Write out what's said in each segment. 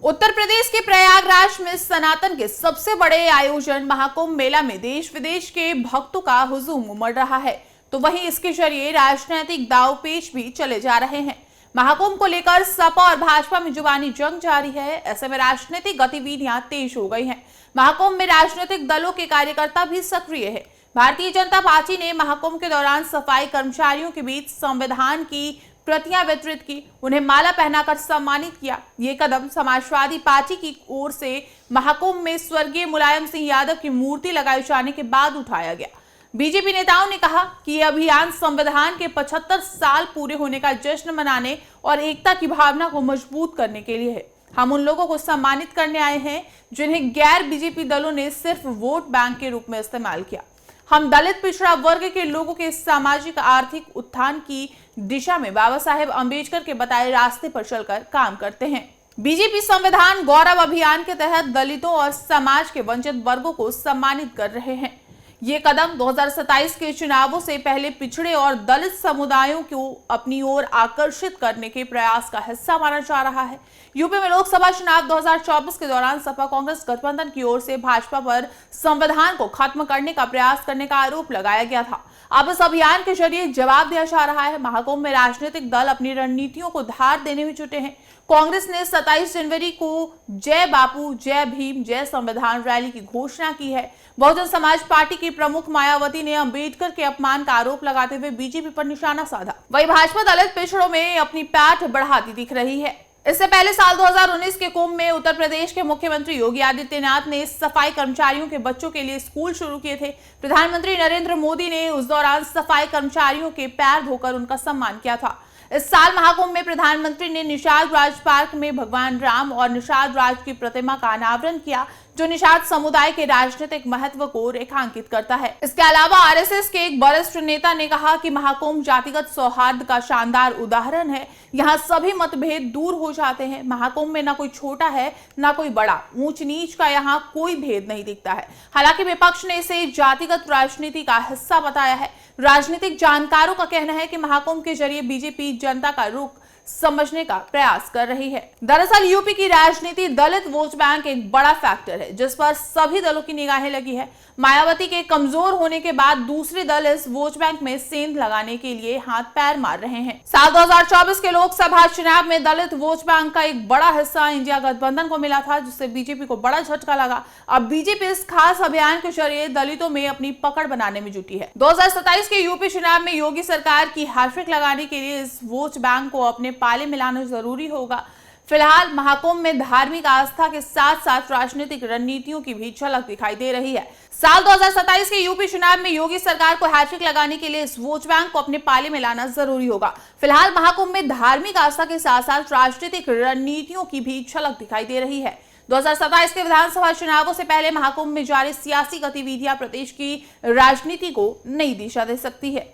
उत्तर प्रदेश के प्रयागराज में सनातन के सबसे बड़े आयोजन महाकुंभ मेला में देश विदेश के भक्तों का हुजूम उमड़ रहा है, तो वहीं इसके जरिए राजनीतिक दांवपेच भी चले जा रहे हैं। महाकुंभ को लेकर सपा और भाजपा में जुबानी जंग जारी है। ऐसे में राजनीतिक गतिविधियां तेज हो गई हैं। महाकुंभ में राजनीतिक दलों के कार्यकर्ता भी सक्रिय है। भारतीय जनता पार्टी ने महाकुंभ के दौरान सफाई कर्मचारियों के बीच संविधान की प्रतियां वितरित की, उन्हें माला पहनाकर सम्मानित किया। ये कदम समाजवादी पार्टी की ओर से महाकुंभ में स्वर्गीय मुलायम सिंह यादव की मूर्ति लगाए जाने के बाद उठाया गया। बीजेपी नेताओं ने कहा कि यह अभियान संविधान के 75 साल पूरे होने का जश्न मनाने और एकता की भावना को मजबूत करने के लिए है। हम उन लोगों को सम्मानित करने आए हैं जिन्हें गैर बीजेपी दलों ने सिर्फ वोट बैंक के रूप में इस्तेमाल किया। हम दलित पिछड़ा वर्ग के लोगों के सामाजिक आर्थिक उत्थान की दिशा में बाबा साहेब अम्बेडकर के बताए रास्ते पर चलकर काम करते हैं। बीजेपी संविधान गौरव अभियान के तहत दलितों और समाज के वंचित वर्गों को सम्मानित कर रहे हैं। ये कदम 2027 के चुनावों से पहले पिछड़े और दलित समुदायों को अपनी ओर आकर्षित करने के प्रयास का हिस्सा माना जा रहा है। यूपी में लोकसभा चुनाव 2024 के दौरान सपा कांग्रेस गठबंधन की ओर से भाजपा पर संविधान को खत्म करने का प्रयास करने का आरोप लगाया गया था। अब इस अभियान के जरिए जवाब दिया जा रहा है। महाकुंभ में राजनीतिक दल अपनी रणनीतियों को धार देने में जुटे हैं। कांग्रेस ने 27 जनवरी को जय बापू, जय भीम, जय संविधान रैली की घोषणा की है। बहुजन समाज पार्टी की प्रमुख मायावती ने अंबेडकर के अपमान का आरोप लगाते हुए बीजेपी पर निशाना साधा। वहीं भाजपा दलित पिछड़ों में अपनी पैठ बढ़ाती दिख रही है। इससे पहले साल 2019 के कुंभ में उत्तर प्रदेश के मुख्यमंत्री योगी आदित्यनाथ ने सफाई कर्मचारियों के बच्चों के लिए स्कूल शुरू किए थे। प्रधानमंत्री नरेंद्र मोदी ने उस दौरान सफाई कर्मचारियों के पैर धोकर उनका सम्मान किया था। इस साल महाकुंभ में प्रधानमंत्री ने निषाद राज पार्क में भगवान राम और निषाद राज की प्रतिमा का अनावरण किया, जो निषाद समुदाय के राजनीतिक महत्व को रेखांकित करता है। इसके अलावा आरएसएस के एक वरिष्ठ नेता ने कहा कि महाकुंभ जातिगत सौहार्द का शानदार उदाहरण है। यहाँ सभी मतभेद दूर हो जाते हैं। महाकुंभ में ना कोई छोटा है ना कोई बड़ा, ऊंच नीच का यहाँ कोई भेद नहीं दिखता है। हालांकि विपक्ष ने इसे जातिगत राजनीति का हिस्सा बताया है। राजनीतिक जानकारों का कहना है कि महाकुंभ के जरिए बीजेपी जनता का रुख समझने का प्रयास कर रही है। दरअसल यूपी की राजनीति दलित वोट बैंक एक बड़ा फैक्टर है, जिस पर सभी दलों की निगाहें लगी है। मायावती के कमजोर होने के बाद दूसरे दल इस वोट बैंक में सेंध लगाने के लिए हाथ पैर मार रहे हैं। साल 2024 के लोकसभा चुनाव में दलित वोट बैंक का एक बड़ा हिस्सा इंडिया गठबंधन को मिला था, जिससे बीजेपी को बड़ा झटका लगा। अब बीजेपी इस खास अभियान के जरिए दलितों में अपनी पकड़ बनाने में जुटी है। 2027 के यूपी चुनाव में योगी सरकार की हैट्रिक लगाने के लिए इस वोट बैंक को अपने पाले मिलाना जरूरी होगा। फिलहाल महाकुंभ में धार्मिक आस्था के साथ साथ राजनीतिक रणनीतियों की भी झलक दिखाई दे रही है। साल 2027 के यूपी चुनाव में योगी सरकार को हैट्रिक लगाने के लिए इस वोट बैंक को अपने पाले में लाना जरूरी होगा। फिलहाल महाकुंभ में धार्मिक आस्था के साथ साथ राजनीतिक रणनीतियों की भी झलक दिखाई दे रही है। 2027 के विधानसभा चुनावों से पहले महाकुंभ में जारी सियासी गतिविधियां प्रदेश की राजनीति को नई दिशा दे सकती है।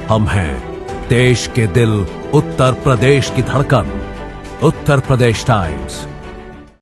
हम हैं देश के दिल, उत्तर प्रदेश की धड़कन, उत्तर प्रदेश टाइम्स।